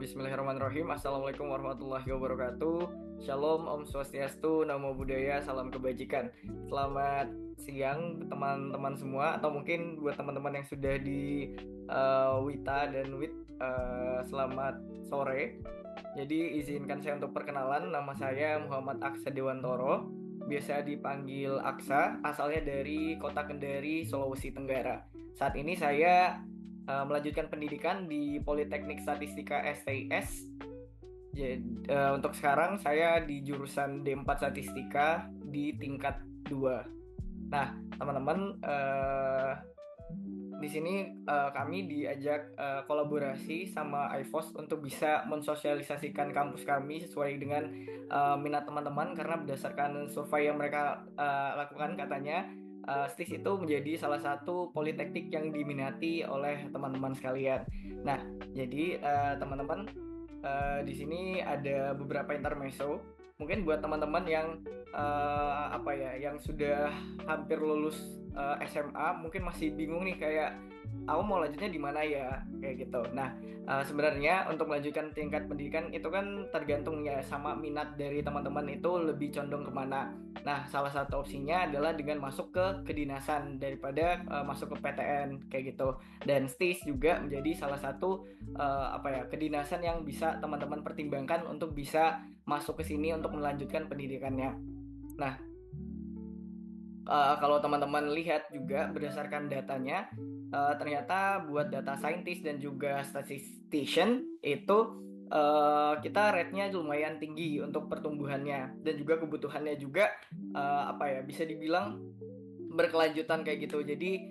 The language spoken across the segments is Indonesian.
Bismillahirrahmanirrahim. Assalamualaikum warahmatullahi wabarakatuh. Shalom, Om Swastiastu, Namo Buddhaya, Salam Kebajikan. Selamat siang teman-teman semua, atau mungkin buat teman-teman yang sudah di Wita dan Wit, selamat sore. Jadi izinkan saya untuk perkenalan. Nama saya Muhammad Aksa Dewantoro, biasa dipanggil Aksa, asalnya dari Kota Kendari, Sulawesi Tenggara. Saat ini saya melanjutkan pendidikan di Politeknik Statistika STIS. Jadi, untuk sekarang saya di jurusan D4 Statistika di tingkat 2. Nah, teman-teman, di sini kami diajak kolaborasi sama iFOS untuk bisa mensosialisasikan kampus kami sesuai dengan minat teman-teman, karena berdasarkan survei yang mereka lakukan, katanya STIS itu menjadi salah satu politeknik yang diminati oleh teman-teman sekalian. Nah, jadi teman-teman, di sini ada beberapa intermezzo. Mungkin buat teman-teman yang yang sudah hampir lulus SMA, mungkin masih bingung nih, kayak aku mau lanjutnya di mana ya, kayak gitu. Nah, sebenarnya untuk melanjutkan tingkat pendidikan itu kan tergantung ya sama minat dari teman-teman itu lebih condong kemana. Nah, salah satu opsinya adalah dengan masuk ke kedinasan daripada masuk ke PTN kayak gitu. Dan STIS juga menjadi salah satu kedinasan yang bisa teman-teman pertimbangkan untuk bisa masuk ke sini untuk melanjutkan pendidikannya. Nah, kalau teman-teman lihat juga berdasarkan datanya, ternyata buat data scientist dan juga statistician itu kita rate-nya lumayan tinggi untuk pertumbuhannya, dan juga kebutuhannya juga bisa dibilang berkelanjutan kayak gitu. Jadi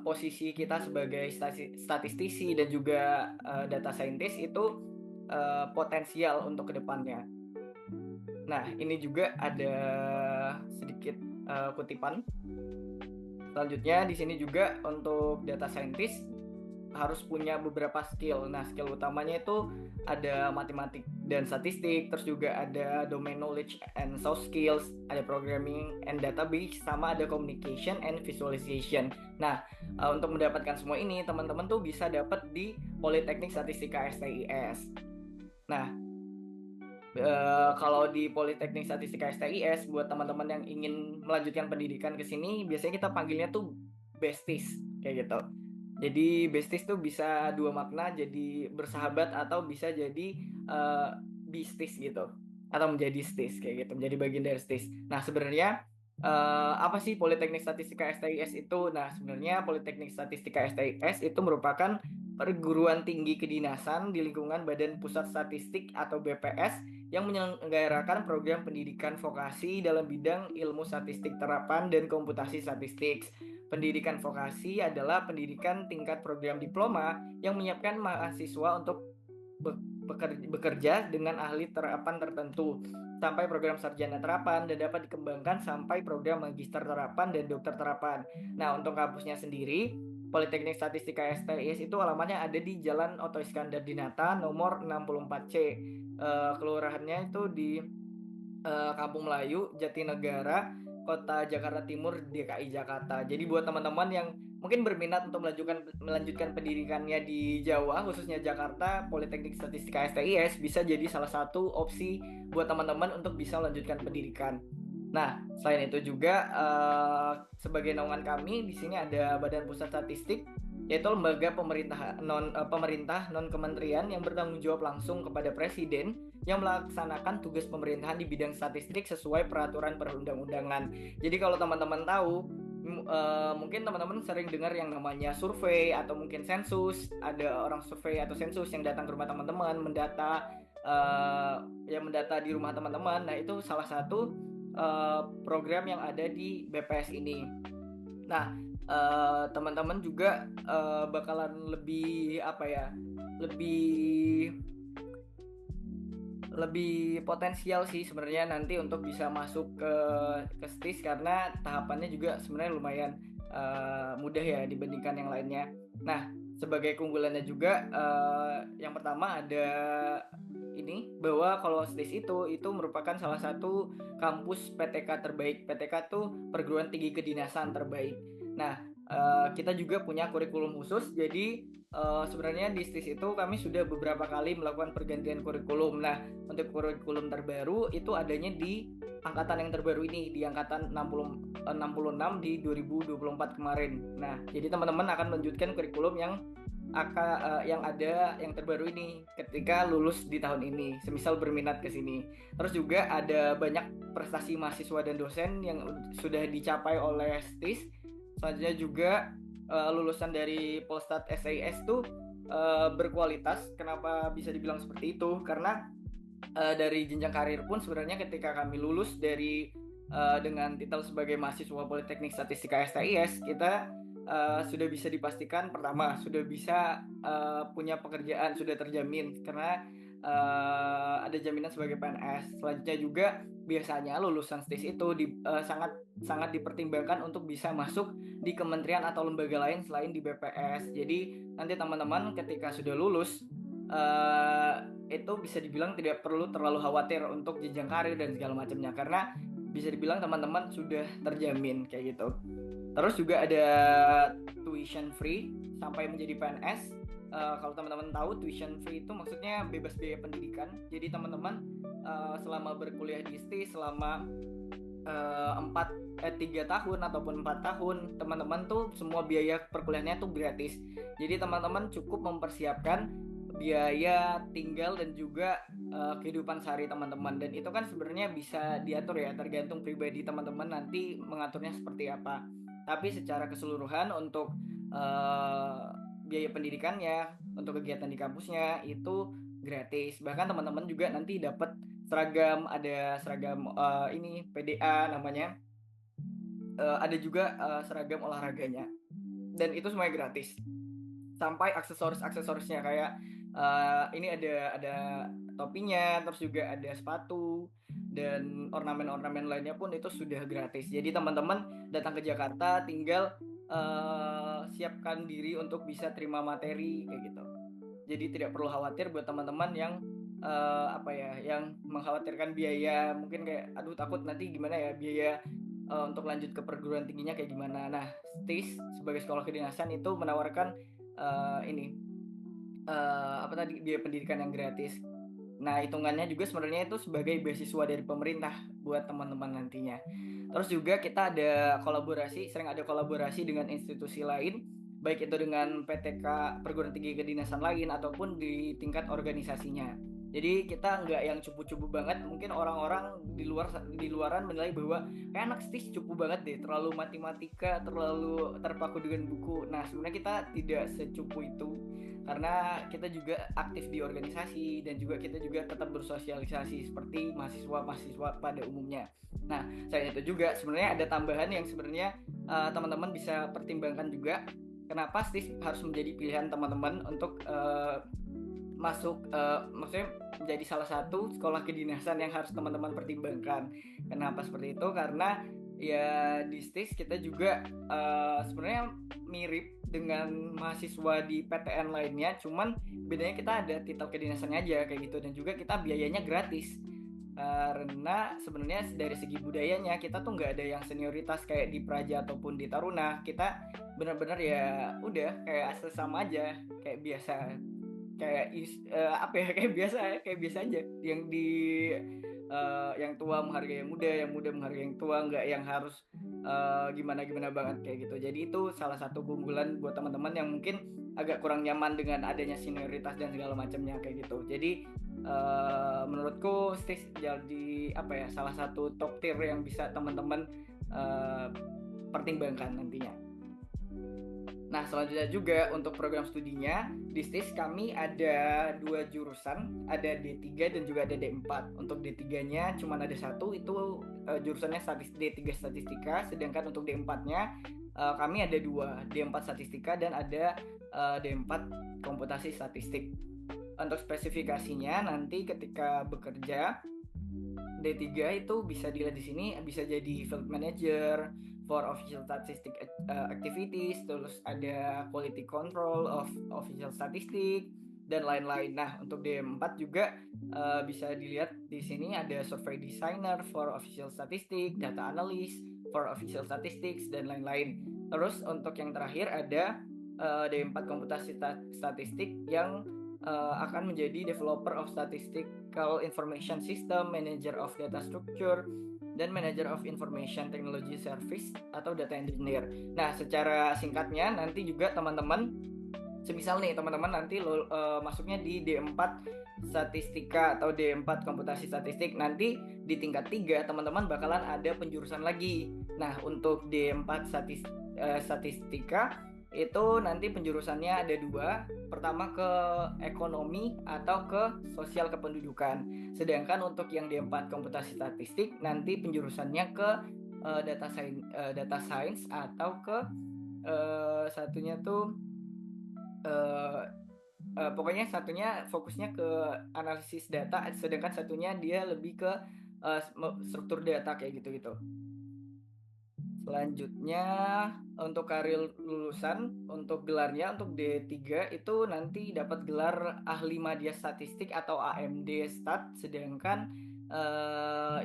posisi kita sebagai statistisi dan juga data scientist itu potensial untuk kedepannya. Nah, ini juga ada sedikit kutipan. Selanjutnya di sini juga untuk data scientist harus punya beberapa skill. Nah, skill utamanya itu ada matematik dan statistik, terus juga ada domain knowledge and soft skills, ada programming and database, sama ada communication and visualization. Nah, untuk mendapatkan semua ini, teman-teman tuh bisa dapat di Politeknik Statistika STIS. Nah, kalau di Politeknik Statistika STIS, buat teman-teman yang ingin melanjutkan pendidikan ke sini, biasanya kita panggilnya tuh besties kayak gitu. Jadi besties tuh bisa dua makna, jadi bersahabat atau bisa jadi bistis gitu, atau menjadi stis kayak gitu, menjadi bagian dari stis. Nah, sebenarnya apa sih Politeknik Statistika STIS itu? Nah, sebenarnya Politeknik Statistika STIS itu merupakan perguruan tinggi kedinasan di lingkungan Badan Pusat Statistik atau BPS yang menyelenggarakan program pendidikan vokasi dalam bidang ilmu statistik terapan dan komputasi statistik. Pendidikan vokasi adalah pendidikan tingkat program diploma yang menyiapkan mahasiswa untuk bekerja dengan ahli terapan tertentu sampai program sarjana terapan, dan dapat dikembangkan sampai program magister terapan dan dokter terapan. Nah, untuk kampusnya sendiri, Politeknik Statistika STIS itu alamatnya ada di Jalan Oto Iskandar Dinata nomor 64C. Kelurahannya itu di Kampung Melayu, Jatinegara, Kota Jakarta Timur, DKI Jakarta. Jadi buat teman-teman yang mungkin berminat untuk melanjutkan pendidikannya di Jawa, khususnya Jakarta, Politeknik Statistika STIS bisa jadi salah satu opsi buat teman-teman untuk bisa melanjutkan pendidikan. Nah, selain itu juga sebagai naungan kami di sini ada Badan Pusat Statistik, yaitu lembaga pemerintah non kementerian yang bertanggung jawab langsung kepada presiden, yang melaksanakan tugas pemerintahan di bidang statistik sesuai peraturan perundang-undangan. Jadi kalau teman-teman tahu, mungkin teman-teman sering dengar yang namanya survei atau mungkin sensus. Ada orang survei atau sensus yang datang ke rumah teman-teman, mendata di rumah teman-teman. Nah, itu salah satu program yang ada di BPS ini. Nah, teman-teman juga bakalan lebih lebih lebih potensial sih sebenarnya nanti untuk bisa masuk ke STIS, karena tahapannya juga sebenarnya lumayan mudah ya dibandingkan yang lainnya. Nah, sebagai keunggulannya juga, yang pertama ada ini, bahwa kalau STIS itu merupakan salah satu kampus PTK terbaik. PTK tuh perguruan tinggi kedinasan terbaik. Nah, kita juga punya kurikulum khusus, jadi sebenarnya di STIS itu kami sudah beberapa kali melakukan pergantian kurikulum. Nah, untuk kurikulum terbaru itu adanya di angkatan yang terbaru ini, di angkatan 66 di 2024 kemarin. Nah, jadi teman-teman akan melanjutkan kurikulum yang ada yang terbaru ini ketika lulus di tahun ini, semisal berminat ke sini. Terus juga ada banyak prestasi mahasiswa dan dosen yang sudah dicapai oleh STIS. Selanjutnya juga lulusan dari Polstat SIS tuh berkualitas. Kenapa bisa dibilang seperti itu? Karena dari jenjang karir pun sebenarnya ketika kami lulus dari dengan titel sebagai mahasiswa Politeknik Statistika STIS, kita sudah bisa dipastikan pertama sudah bisa punya pekerjaan, sudah terjamin karena ada jaminan sebagai PNS. Selanjutnya juga biasanya lulusan STIS itu sangat sangat dipertimbangkan untuk bisa masuk di kementerian atau lembaga lain selain di BPS. Jadi nanti teman-teman ketika sudah lulus itu bisa dibilang tidak perlu terlalu khawatir untuk jenjang karir dan segala macamnya, karena bisa dibilang teman-teman sudah terjamin kayak gitu. Terus juga ada tuition free sampai menjadi PNS. Kalau teman-teman tahu, tuition free itu maksudnya bebas biaya pendidikan. Jadi teman-teman selama berkuliah di STI selama 3 tahun ataupun 4 tahun, teman-teman tuh semua biaya perkuliahannya tuh gratis. Jadi teman-teman cukup mempersiapkan biaya tinggal dan juga kehidupan sehari teman-teman, dan itu kan sebenarnya bisa diatur ya, tergantung pribadi teman-teman nanti mengaturnya seperti apa. Tapi secara keseluruhan untuk biaya pendidikannya, untuk kegiatan di kampusnya itu gratis. Bahkan teman-teman juga nanti dapat seragam, ada seragam ini PDA namanya, ada juga seragam olahraganya, dan itu semuanya gratis. Sampai aksesorisnya kayak ini ada topinya, terus juga ada sepatu dan ornamen-ornamen lainnya pun itu sudah gratis. Jadi teman-teman datang ke Jakarta tinggal siapkan diri untuk bisa terima materi kayak gitu. Jadi tidak perlu khawatir buat teman-teman yang yang mengkhawatirkan biaya, mungkin kayak aduh takut nanti gimana ya biaya untuk lanjut ke perguruan tingginya kayak gimana. Nah, STIS sebagai sekolah kedinasan itu menawarkan biaya pendidikan yang gratis. Nah, hitungannya juga sebenarnya itu sebagai beasiswa dari pemerintah buat teman-teman nantinya. Terus juga kita ada sering ada kolaborasi dengan institusi lain, baik itu dengan PTK perguruan tinggi kedinasan lain ataupun di tingkat organisasinya. Jadi kita nggak yang cupu-cupu banget. Mungkin orang-orang di luaran menilai bahwa kayak anak STIS cupu banget deh, terlalu matematika, terlalu terpaku dengan buku. Nah, sebenarnya kita tidak secupu itu, karena kita juga aktif di organisasi dan juga kita juga tetap bersosialisasi seperti mahasiswa pada umumnya. Nah, selain itu juga sebenarnya ada tambahan yang sebenarnya teman-teman bisa pertimbangkan juga. Kenapa STIS harus menjadi pilihan teman-teman untuk masuk, maksudnya menjadi salah satu sekolah kedinasan yang harus teman-teman pertimbangkan. Kenapa seperti itu? Karena ya di STIS kita juga sebenarnya mirip dengan mahasiswa di PTN lainnya, cuman bedanya kita ada titel kedinasannya aja kayak gitu, dan juga kita biayanya gratis. Karena sebenarnya dari segi budayanya kita tuh nggak ada yang senioritas kayak di Praja ataupun di Taruna. Kita benar-benar ya udah kayak sesama aja, kayak biasa, kayak biasa aja, yang yang tua menghargai yang muda menghargai yang tua, nggak yang harus gimana banget kayak gitu. Jadi itu salah satu keunggulan buat teman-teman yang mungkin agak kurang nyaman dengan adanya senioritas dan segala macamnya kayak gitu. Jadi menurutku STIS jadi salah satu top tier yang bisa teman-teman pertimbangkan nantinya. Nah, selanjutnya juga untuk program studinya di STIS kami ada 2 jurusan, ada D3 dan juga ada D4. Untuk D3-nya cuma ada satu, itu jurusannya D3 Statistika, sedangkan untuk D4-nya kami ada 2, D4 Statistika dan ada D4 Komputasi Statistik. Untuk spesifikasinya nanti ketika bekerja D3 itu bisa dilihat di sini, bisa jadi field manager for official statistic activities, terus ada quality control of official statistic dan lain-lain. Nah, untuk D4 juga bisa dilihat di sini ada survey designer for official statistic, data analyst for official statistics dan lain-lain. Terus untuk yang terakhir ada D4 komputasi statistik yang akan menjadi developer of statistical information system, manager of data structure, dan manager of information technology service atau data engineer. Nah, secara singkatnya nanti juga teman-teman, semisal nih teman-teman nanti masuknya di D4 statistika atau D4 komputasi statistik, nanti di tingkat 3 teman-teman bakalan ada penjurusan lagi. Nah, untuk D4 statistika itu nanti penjurusannya ada 2, pertama ke ekonomi atau ke sosial kependudukan. Sedangkan untuk yang D4 komputasi statistik nanti penjurusannya ke data science atau ke satunya tuh pokoknya satunya fokusnya ke analisis data, sedangkan satunya dia lebih ke struktur data kayak gitu-gitu. Selanjutnya untuk karir lulusan, untuk gelarnya untuk D3 itu nanti dapat gelar ahli media statistik atau AMD Stat, sedangkan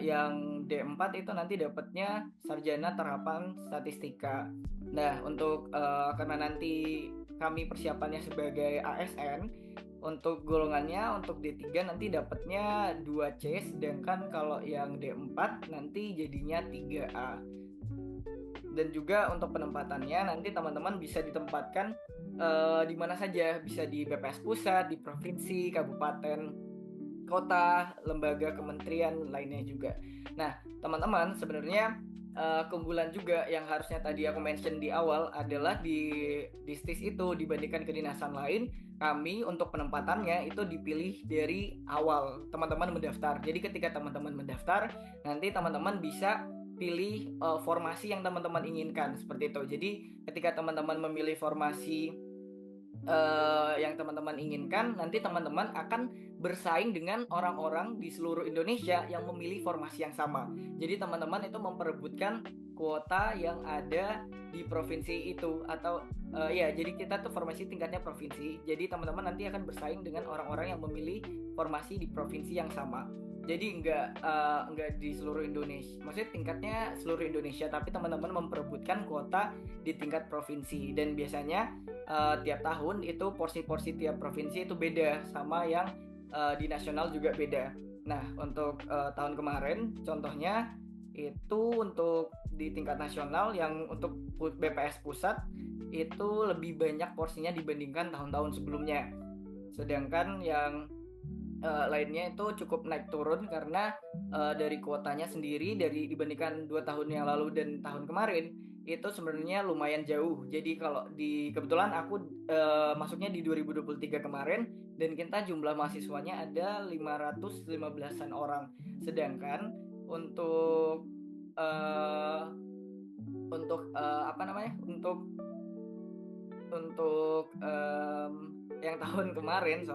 yang D4 itu nanti dapatnya sarjana terapan statistika. Nah, untuk karena nanti kami persiapannya sebagai ASN, untuk golongannya untuk D3 nanti dapatnya 2C, sedangkan kalau yang D4 nanti jadinya 3A. Dan juga untuk penempatannya nanti teman-teman bisa ditempatkan di mana saja, bisa di BPS pusat, di provinsi, kabupaten, kota, lembaga kementerian lainnya juga. Nah, teman-teman sebenarnya keunggulan juga yang harusnya tadi aku mention di awal adalah di Distis itu dibandingkan kedinasan lain, kami untuk penempatannya itu dipilih dari awal teman-teman mendaftar. Jadi ketika teman-teman mendaftar, nanti teman-teman bisa pilih formasi yang teman-teman inginkan seperti itu. Jadi ketika teman-teman memilih formasi yang teman-teman inginkan, nanti teman-teman akan bersaing dengan orang-orang di seluruh Indonesia yang memilih formasi yang sama. Jadi teman-teman itu memperebutkan kuota yang ada di provinsi itu, atau ya jadi kita tuh formasi tingkatnya provinsi. Jadi teman-teman nanti akan bersaing dengan orang-orang yang memilih formasi di provinsi yang sama. Jadi enggak di seluruh Indonesia, maksudnya tingkatnya seluruh Indonesia, tapi teman-teman memperebutkan kuota di tingkat provinsi. Dan biasanya tiap tahun itu porsi-porsi tiap provinsi itu beda, sama yang di nasional juga beda. Nah, untuk tahun kemarin contohnya itu untuk di tingkat nasional yang untuk BPS pusat itu lebih banyak porsinya dibandingkan tahun-tahun sebelumnya. Sedangkan yang lainnya itu cukup naik turun karena dari kuotanya sendiri dari dibandingkan 2 tahun yang lalu dan tahun kemarin itu sebenarnya lumayan jauh. Jadi kalau kebetulan aku masuknya di 2023 kemarin, dan kita jumlah mahasiswanya ada 515-an orang. Sedangkan untuk apa namanya? Untuk yang tahun kemarin,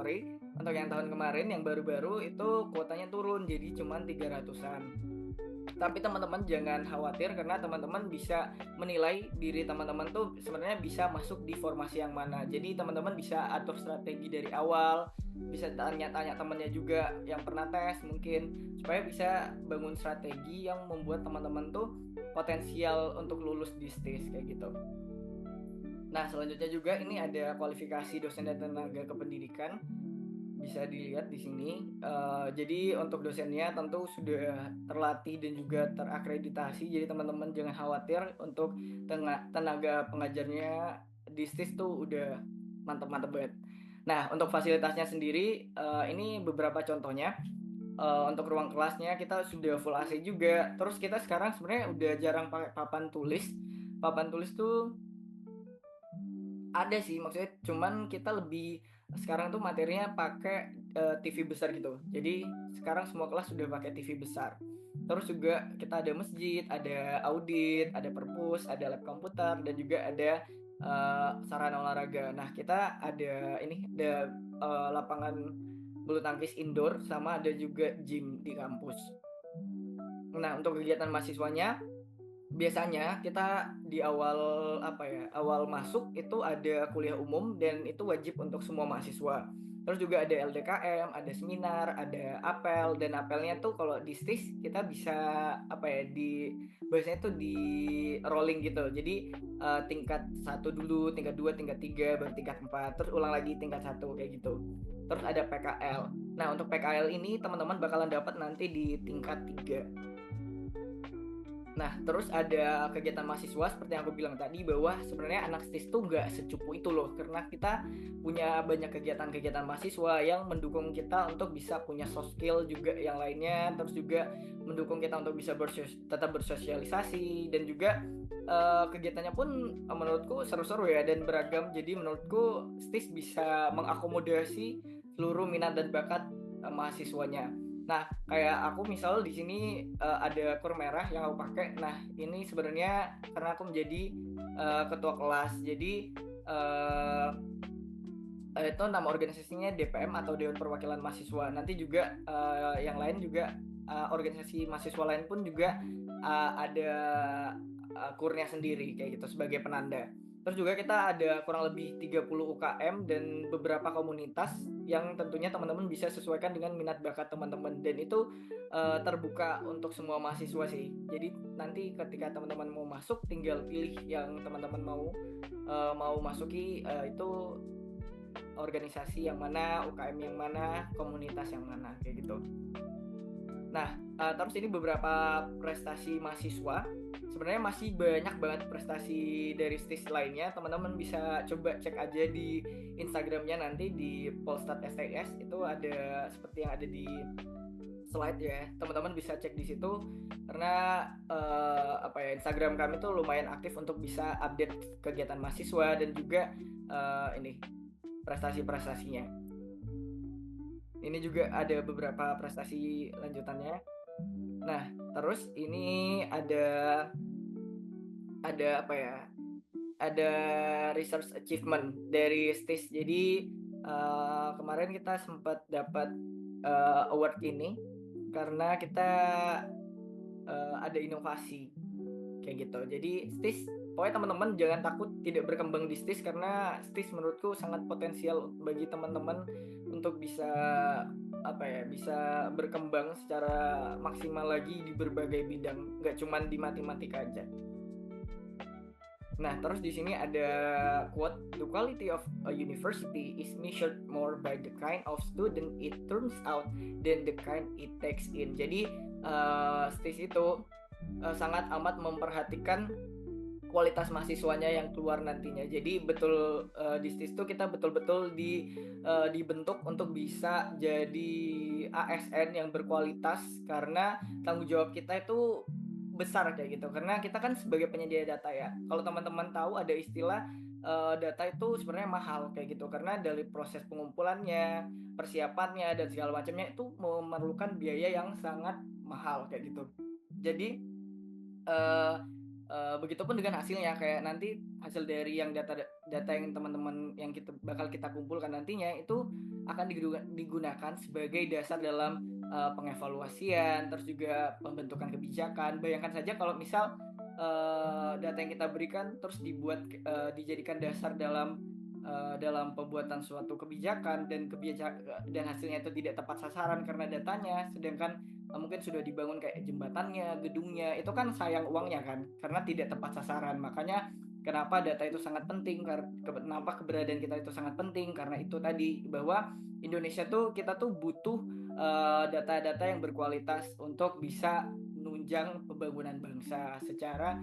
untuk yang tahun kemarin yang baru-baru itu kuotanya turun jadi cuma 300-an. Tapi teman-teman jangan khawatir, karena teman-teman bisa menilai diri teman-teman tuh sebenarnya bisa masuk di formasi yang mana. Jadi teman-teman bisa atur strategi dari awal, bisa tanya-tanya temannya juga yang pernah tes mungkin, supaya bisa bangun strategi yang membuat teman-teman tuh potensial untuk lulus di STIS kayak gitu. Nah, selanjutnya juga ini ada kualifikasi dosen dan tenaga kependidikan, bisa dilihat di sini. Jadi untuk dosennya tentu sudah terlatih dan juga terakreditasi. Jadi teman-teman jangan khawatir, untuk tenaga pengajarnya di STIS tuh udah mantep-mantep banget. Nah, untuk fasilitasnya sendiri ini beberapa contohnya. Untuk ruang kelasnya kita sudah full AC juga. Terus kita sekarang sebenarnya udah jarang pakai papan tulis. Papan tulis tuh ada sih, maksudnya cuman kita lebih sekarang tuh materinya pakai TV besar gitu. Jadi sekarang semua kelas sudah pakai TV besar. Terus juga kita ada masjid, ada audit, ada perpus, ada lab komputer, dan juga ada sarana olahraga. Nah, kita ada lapangan bulu tangkis indoor, sama ada juga gym di kampus. Nah, untuk kegiatan mahasiswanya biasanya kita di awal masuk itu ada kuliah umum, dan itu wajib untuk semua mahasiswa. Terus juga ada LDKM, ada seminar, ada apel, dan apelnya tuh kalau di STIS kita bisa biasanya tuh di rolling gitu. Jadi tingkat 1 dulu, tingkat 2, tingkat 3, baru tingkat 4, terus ulang lagi tingkat 1 kayak gitu. Terus ada PKL. Nah, untuk PKL ini teman-teman bakalan dapat nanti di tingkat 3. Nah, terus ada kegiatan mahasiswa seperti yang aku bilang tadi, bahwa sebenarnya anak STIS tuh nggak secupu itu loh, karena kita punya banyak kegiatan-kegiatan mahasiswa yang mendukung kita untuk bisa punya soft skill juga yang lainnya, terus juga mendukung kita untuk bisa tetap bersosialisasi, dan juga kegiatannya pun menurutku seru-seru ya dan beragam. Jadi menurutku STIS bisa mengakomodasi seluruh minat dan bakat mahasiswanya. Nah, kayak aku misal di sini ada kur merah yang aku pakai. Nah, ini sebenarnya karena aku menjadi ketua kelas. Jadi itu nama organisasinya DPM atau Dewan Perwakilan Mahasiswa. Nanti juga yang lain juga organisasi mahasiswa lain pun juga ada kurnya sendiri kayak gitu sebagai penanda. Terus juga kita ada kurang lebih 30 UKM dan beberapa komunitas yang tentunya teman-teman bisa sesuaikan dengan minat bakat teman-teman, dan itu terbuka untuk semua mahasiswa sih. Jadi nanti ketika teman-teman mau masuk tinggal pilih yang teman-teman mau masuki, itu organisasi yang mana, UKM yang mana, komunitas yang mana kayak gitu. Nah, terus ini beberapa prestasi mahasiswa. Sebenarnya masih banyak banget prestasi dari STIS lainnya. Teman-teman bisa coba cek aja di Instagramnya nanti di Polstat STS, itu ada seperti yang ada di slide ya. Teman-teman bisa cek di situ karena Instagram kami tuh lumayan aktif untuk bisa update kegiatan mahasiswa dan juga ini prestasi-prestasinya. Ini juga ada beberapa prestasi lanjutannya. Nah, terus ini ada ada research achievement dari STIS. Jadi kemarin kita sempat dapat award ini karena kita ada inovasi kayak gitu. Jadi STIS, pokoknya teman-teman jangan takut tidak berkembang di STIS, karena STIS menurutku sangat potensial bagi teman-teman untuk bisa bisa berkembang secara maksimal lagi di berbagai bidang, nggak cuma di matematika aja. Nah, terus di sini ada quote, "The quality of a university is measured more by the kind of student it turns out than the kind it takes in." Jadi STIS itu sangat amat memperhatikan kualitas mahasiswanya yang keluar nantinya. Jadi betul di STIS itu kita betul-betul dibentuk untuk bisa jadi ASN yang berkualitas, karena tanggung jawab kita itu besar kayak gitu. Karena kita kan sebagai penyedia data ya. Kalau teman-teman tahu ada istilah data itu sebenarnya mahal kayak gitu, karena dari proses pengumpulannya, persiapannya dan segala macamnya itu memerlukan biaya yang sangat mahal kayak gitu. Jadi begitupun dengan hasilnya, kayak nanti hasil dari yang data yang teman-teman yang bakal kita kumpulkan nantinya itu akan digunakan sebagai dasar dalam pengevaluasian, terus juga pembentukan kebijakan. Bayangkan saja kalau misal data yang kita berikan terus dijadikan dasar dalam pembuatan suatu kebijakan, dan hasilnya itu tidak tepat sasaran karena datanya, sedangkan mungkin sudah dibangun kayak jembatannya, gedungnya, itu kan sayang uangnya kan, karena tidak tepat sasaran. Makanya kenapa data itu sangat penting, kenapa keberadaan kita itu sangat penting, karena itu tadi, bahwa Indonesia tuh kita tuh butuh data-data yang berkualitas untuk bisa menunjang pembangunan bangsa secara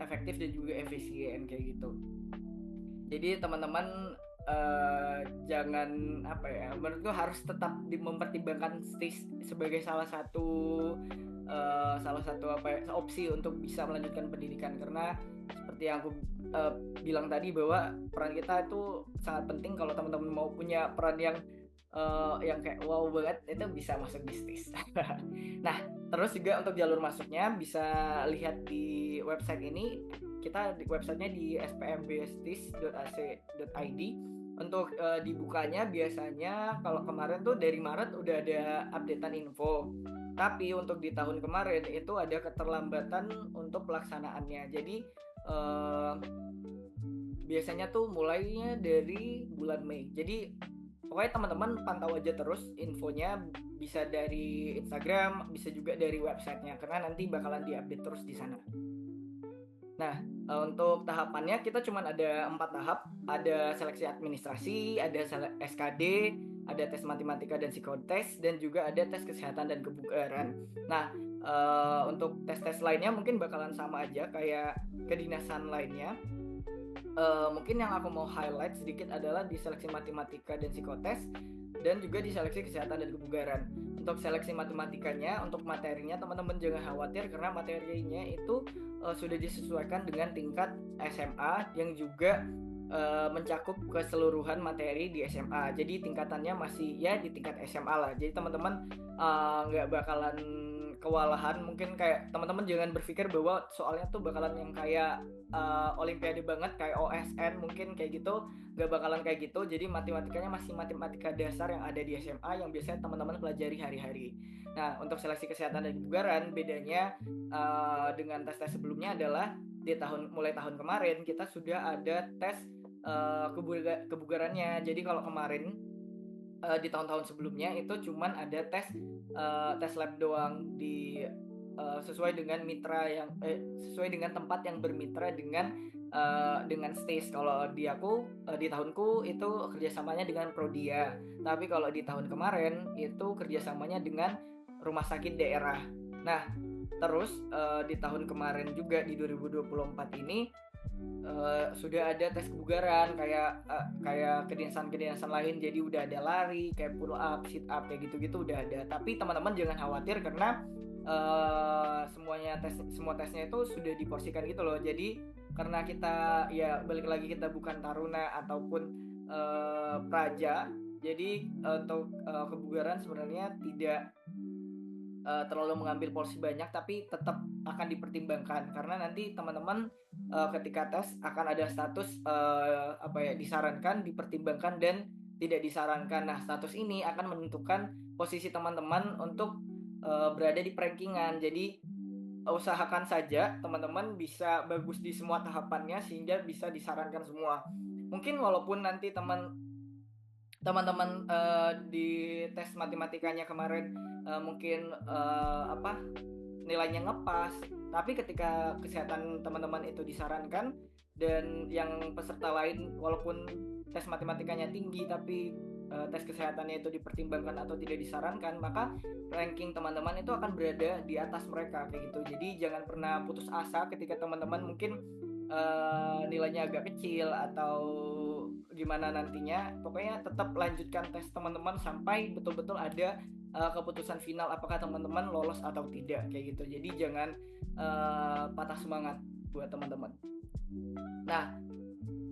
efektif dan juga efisien kayak gitu. Jadi teman-teman jangan menurutku harus tetap mempertimbangkan STIS sebagai salah satu opsi untuk bisa melanjutkan pendidikan, karena seperti yang aku bilang tadi, bahwa peran kita itu sangat penting. Kalau teman-teman mau punya peran yang kayak wow banget, itu bisa masuk di STIS. Nah, terus juga untuk jalur masuknya bisa lihat di website ini. Kita di websitenya di spmbstis.ac.id. Untuk dibukanya biasanya kalau kemarin tuh dari Maret udah ada updatean info, tapi untuk di tahun kemarin itu ada keterlambatan untuk pelaksanaannya. Jadi biasanya tuh mulainya dari bulan Mei. Jadi pokoknya teman-teman pantau aja terus infonya, bisa dari Instagram, bisa juga dari websitenya, karena nanti bakalan diupdate terus di sana. Nah, untuk tahapannya kita cuma ada 4 tahap. Ada seleksi administrasi, ada SKD, ada tes matematika dan psikotes, dan juga ada tes kesehatan dan kebugaran. Nah, untuk tes-tes lainnya mungkin bakalan sama aja kayak kedinasan lainnya. Mungkin yang aku mau highlight sedikit adalah di seleksi matematika dan psikotes, dan juga di seleksi kesehatan dan kebugaran. Untuk seleksi matematikanya, untuk materinya teman-teman jangan khawatir, karena materinya itu sudah disesuaikan dengan tingkat SMA yang juga mencakup keseluruhan materi di SMA. Jadi tingkatannya masih ya di tingkat SMA lah. Jadi teman-teman nggak bakalan kewalahan. Mungkin kayak teman-teman jangan berpikir bahwa soalnya tuh bakalan yang kayak olimpiade banget, kayak OSN mungkin kayak gitu. Nggak bakalan kayak gitu. Jadi matematikanya masih matematika dasar yang ada di SMA yang biasanya teman-teman pelajari hari-hari. Nah, untuk seleksi kesehatan dan kebugaran, bedanya dengan tes-tes sebelumnya adalah mulai tahun kemarin kita sudah ada tes kebugarannya. Jadi kalau kemarin di tahun-tahun sebelumnya itu cuman ada tes lab doang sesuai dengan sesuai dengan tempat yang bermitra dengan STIS. Kalau di tahunku itu kerjasamanya dengan Prodia, tapi kalau di tahun kemarin itu kerjasamanya dengan rumah sakit daerah. Nah, terus di tahun kemarin juga di 2024 ini sudah ada tes kebugaran kayak kedinasan lain. Jadi udah ada lari, kayak pull up, sit up, kayak gitu-gitu udah ada. Tapi teman-teman jangan khawatir, karena semua tesnya itu sudah diporsikan gitu loh. Jadi karena kita ya balik lagi kita bukan taruna ataupun praja, jadi untuk kebugaran sebenarnya tidak terlalu mengambil porsi banyak, tapi tetap akan dipertimbangkan, karena nanti teman-teman ketika tes akan ada status disarankan, dipertimbangkan, dan tidak disarankan. Nah, status ini akan menentukan posisi teman-teman untuk berada di rankingan. Jadi usahakan saja teman-teman bisa bagus di semua tahapannya sehingga bisa disarankan semua. Mungkin walaupun nanti teman-teman di tes matematikanya kemarin mungkin nilainya ngepas, tapi ketika kesehatan teman-teman itu disarankan, dan yang peserta lain walaupun tes matematikanya tinggi tapi tes kesehatannya itu dipertimbangkan atau tidak disarankan, maka ranking teman-teman itu akan berada di atas mereka kayak gitu. Jadi jangan pernah putus asa ketika teman-teman mungkin nilainya agak kecil atau gimana nantinya. Pokoknya tetap lanjutkan tes teman-teman sampai betul-betul ada keputusan final apakah teman-teman lolos atau tidak kayak gitu. Jadi jangan patah semangat buat teman-teman. Nah,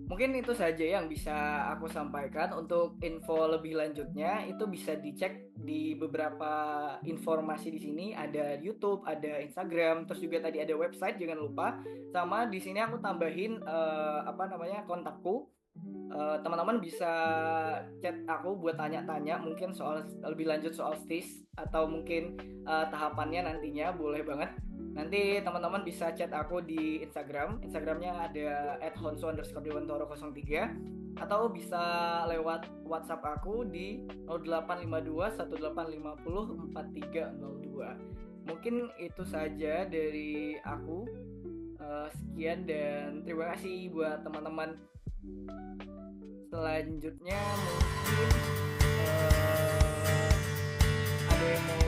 mungkin itu saja yang bisa aku sampaikan. Untuk info lebih lanjutnya itu bisa dicek di beberapa informasi di sini. Ada YouTube, ada Instagram, terus juga tadi ada website, jangan lupa. Sama di sini aku tambahin kontakku. Teman-teman bisa chat aku buat tanya-tanya mungkin soal lebih lanjut soal STIS atau mungkin tahapannya nantinya, boleh banget. Nanti teman-teman bisa chat aku di Instagramnya ada @honso_dewantoro03, atau bisa lewat WhatsApp aku di 0852 1850 4302. Mungkin itu saja dari aku. Sekian dan terima kasih buat teman-teman. Selanjutnya mungkin ada yang mau